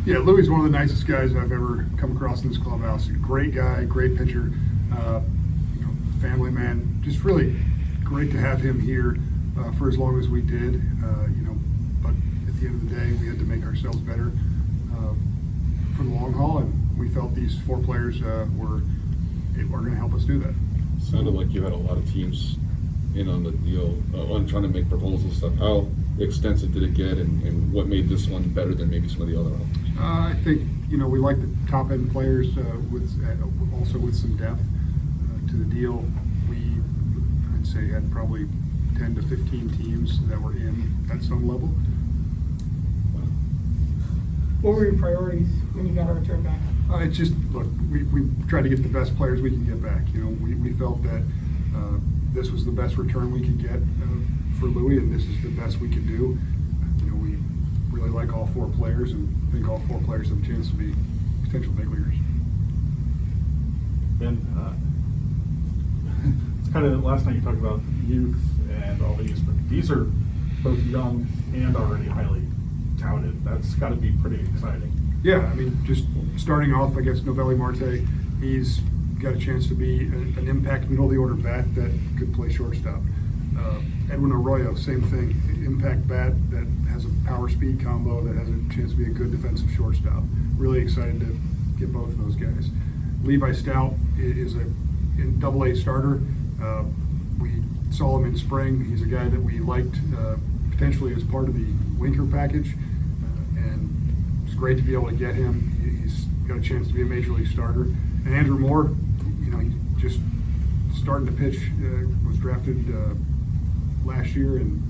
Yeah, Louie's one of the nicest guys I've ever come across in this clubhouse. Great guy, great pitcher, family man. Just really great to have him here for as long as we did. But at the end of the day, we had to make ourselves better for the long haul, and we felt these 4 players were going to help us do that. Sounded like you had a lot of teams in on the deal, on trying to make proposals and stuff. How extensive did it get, and what made this one better than maybe some of the other ones? I think we like the top end players also with some depth to the deal. I'd say had probably 10 to 15 teams that were in at some level. What were your priorities when you got our return back? It's just, look, we tried to get the best players we can get back. We felt that this was the best return we could get for Louie, and this is the best we could do. We really like all 4 players, and think all 4 players have a chance to be potential big leaguers. Ben, it's kind of last night you talked about youth and all these, but these are both young and already highly touted. That's got to be pretty exciting. Yeah, just starting off, I guess Novelli Marte, he's got a chance to be an impact middle of the order bat that could play shortstop. Edwin Arroyo, same thing, impact bat that has a power speed combo that has a chance to be a good defensive shortstop. Really excited to get both of those guys. Levi Stout is a AA starter. We saw him in spring. He's a guy that we liked potentially as part of the Winker package, and it's great to be able to get him. He's got a chance to be a major league starter. And Andrew Moore, he just starting to pitch, was drafted last year, and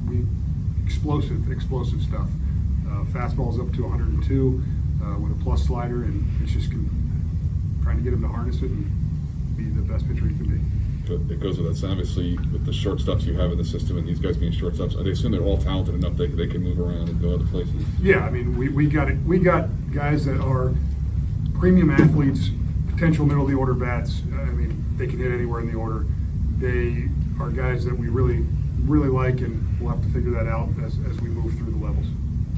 we explosive stuff. Fastball's up to 102 with a plus slider, and it's just trying to get him to harness it and be the best pitcher he can be. It goes without saying, obviously, with the shortstops you have in the system, and these guys being shortstops, I assume they're all talented enough they can move around and go other places. Yeah, we got guys that are premium athletes, potential middle of the order bats. They can hit anywhere in the order. They are guys that we really, really like, and we'll have to figure that out as we move through the levels.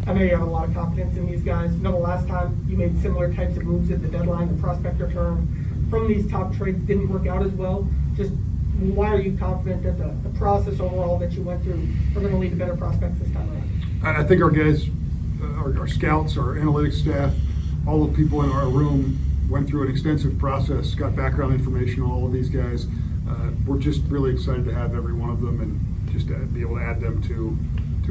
I know you have a lot of confidence in these guys. The last time you made similar types of moves at the deadline, the prospect return from these top trades didn't work out as well. Just why are you confident that the process overall that you went through are going to lead to better prospects this time around? I think our guys, our scouts, our analytics staff, all the people in our room went through an extensive process, got background information on all of these guys. We're just really excited to have every one of them, and just to be able to add them to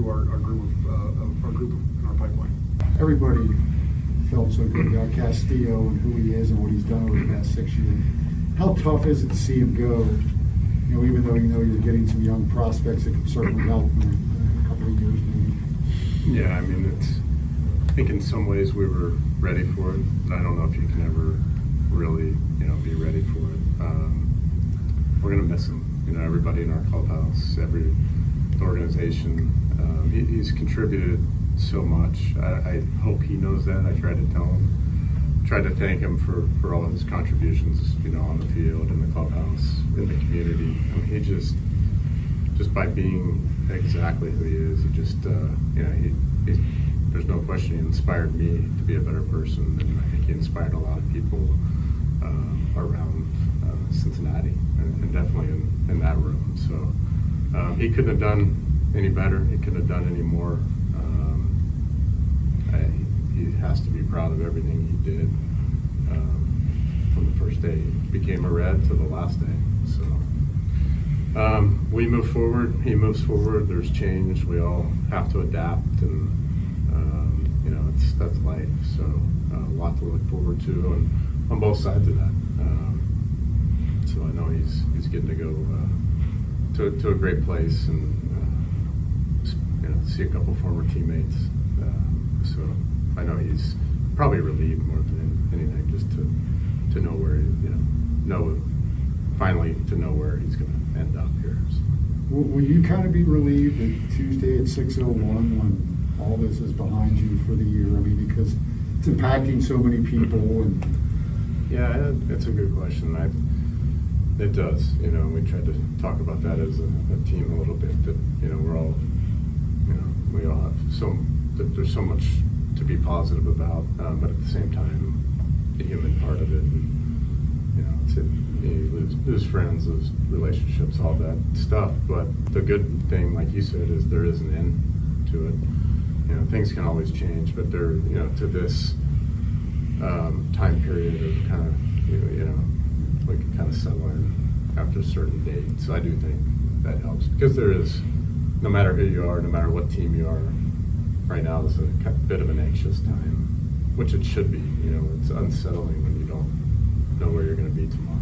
our group in our pipeline. Everybody felt so good about Castillo and who he is and what he's done over the past 6 years. How tough is it to see him go? Even though you're getting some young prospects that can certainly help in a couple of years maybe. Yeah, I think in some ways we were ready for it. I don't know if you can ever really, be ready for it. We're gonna miss him. Everybody in our clubhouse, every organization. He's contributed so much. I hope he knows that. I tried to tell him. Tried to thank him for all of his contributions, on the field, in the clubhouse, in the community. He just by being exactly who he is, he just, there's no question he inspired me to be a better person, and I think he inspired a lot of people around Cincinnati, and definitely in that room. So he couldn't have done any better. He couldn't have done any more. He has to be proud of everything he did from the first day he became a Red to the last day. So we move forward. He moves forward. There's change. We all have to adapt, and that's life. So a lot to look forward to, and on both sides of that. So I know he's getting to go to a great place, and see a couple former teammates. So I know he's probably relieved more than anything, just to know where finally to know where he's going to end up here. So. Will you kind of be relieved that Tuesday at 6:01 when all this is behind you for the year? Because it's impacting so many people. And yeah, it's a good question. It does. We tried to talk about that as a team a little bit. That we're all, we all have there's so much to be positive about, but at the same time, the human part of it, and, you know, you lose friends, lose relationships, all that stuff. But the good thing, like you said, is there is an end to it. You know, things can always change, but there, you know, to this time period of kind of, you know, we can kind of settle in after a certain date. So I do think that helps, because there is, no matter who you are, no matter what team you are, right now is a bit of an anxious time, which it should be. You know, it's unsettling when you don't know where you're going to be tomorrow.